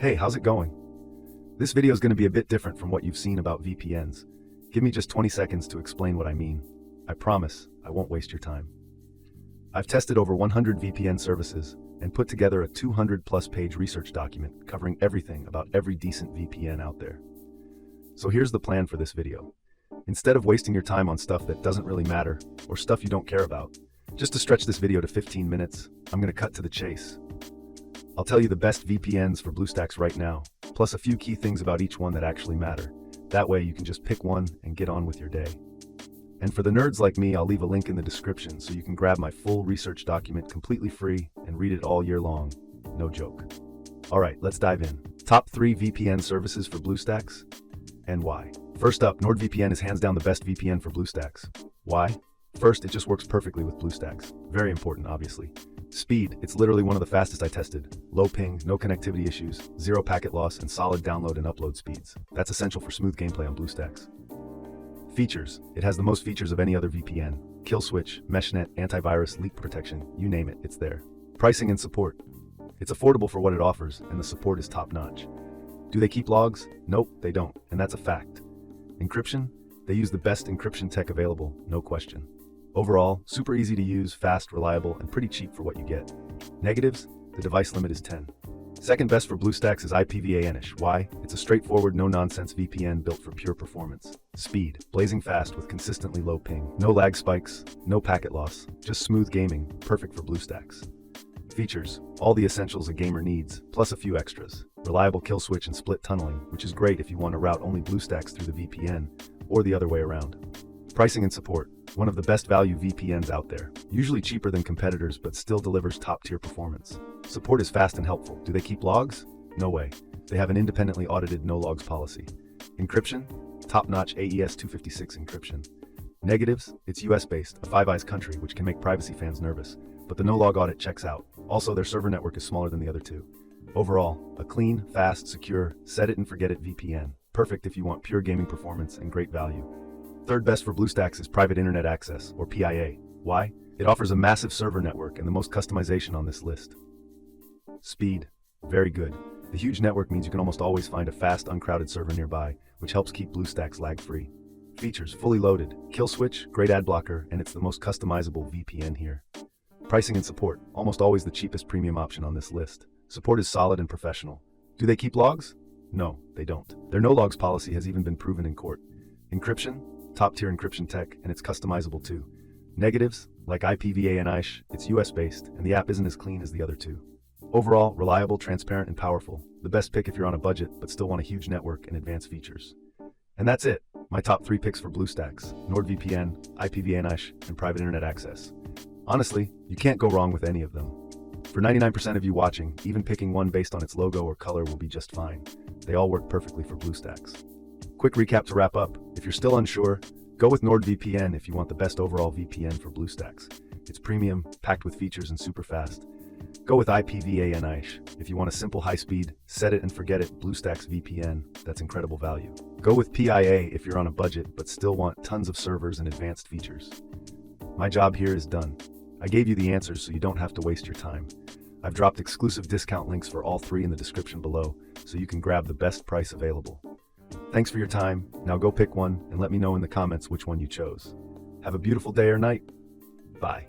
Hey, how's it going? This video is going to be a bit different from what you've seen about VPNs. Give me just 20 seconds to explain what I mean. I promise I won't waste your time. I've tested over 100 VPN services and put together a 200+ page research document covering everything about every decent VPN out there. So here's the plan for this video. Instead of wasting your time on stuff that doesn't really matter or stuff you don't care about, just to stretch this video to 15 minutes, I'm going to cut to the chase. I'll tell you the best VPNs for BlueStacks right now, plus a few key things about each one that actually matter. That way you can just pick one and get on with your day. And for the nerds like me, I'll leave a link in the description so you can grab my full research document completely free and read it all year long. No joke. Alright, let's dive in. Top 3 VPN services for BlueStacks and why. First up, NordVPN is hands down the best VPN for BlueStacks. Why? First, it just works perfectly with BlueStacks. Very important, obviously. Speed, it's literally one of the fastest I tested. Low ping, no connectivity issues, zero packet loss, and solid download and upload speeds. That's essential for smooth gameplay on BlueStacks. Features, it has the most features of any other VPN. Kill switch, meshnet, antivirus, leak protection, you name it, it's there. Pricing and support, it's affordable for what it offers, and the support is top-notch. Do they keep logs? Nope, they don't, and that's a fact. Encryption, they use the best encryption tech available, no question. Overall, super easy to use, fast, reliable, and pretty cheap for what you get. Negatives, the device limit is 10. Second best for BlueStacks is IPv4-ish. Why? It's a straightforward, no-nonsense VPN built for pure performance. Speed, blazing fast with consistently low ping. No lag spikes, no packet loss, just smooth gaming, perfect for BlueStacks. Features, all the essentials a gamer needs, plus a few extras. Reliable kill switch and split tunneling, which is great if you want to route only BlueStacks through the VPN, or the other way around. Pricing and support, one of the best value VPNs out there. Usually cheaper than competitors, but still delivers top-tier performance. Support is fast and helpful. Do they keep logs? No way. They have an independently audited no-logs policy. Encryption? Top-notch AES 256 encryption. Negatives? It's US-based, a Five Eyes country, which can make privacy fans nervous. But the no-log audit checks out. Also, their server network is smaller than the other two. Overall, a clean, fast, secure, set-it-and-forget-it VPN. Perfect if you want pure gaming performance and great value. Third best for BlueStacks is Private Internet Access, or PIA. Why? It offers a massive server network and the most customization on this list. Speed, very good. The huge network means you can almost always find a fast, uncrowded server nearby, which helps keep BlueStacks lag-free. Features, fully loaded. Kill switch, great ad blocker, and it's the most customizable VPN here. Pricing and support, almost always the cheapest premium option on this list. Support is solid and professional. Do they keep logs? No, they don't. Their no-logs policy has even been proven in court. Encryption? Top-tier encryption tech, and it's customizable too. Negatives, like IPv4 and I'll, it's US-based, and the app isn't as clean as the other two. Overall, reliable, transparent, and powerful. The best pick if you're on a budget, but still want a huge network and advanced features. And that's it, my top 3 picks for BlueStacks: NordVPN, IPv4 and I'll, and Private Internet Access. Honestly, you can't go wrong with any of them. For 99% of you watching, even picking one based on its logo or color will be just fine. They all work perfectly for BlueStacks. Quick recap to wrap up. If you're still unsure, go with NordVPN if you want the best overall VPN for BlueStacks. It's premium, packed with features, and super fast. Go with IPv4 and I'll if you want a simple high-speed, set-it-and-forget-it BlueStacks VPN that's incredible value. Go with PIA if you're on a budget but still want tons of servers and advanced features. My job here is done. I gave you the answers so you don't have to waste your time. I've dropped exclusive discount links for all 3 in the description below so you can grab the best price available. Thanks for your time. Now go pick one and let me know in the comments which one you chose. Have a beautiful day or night. Bye.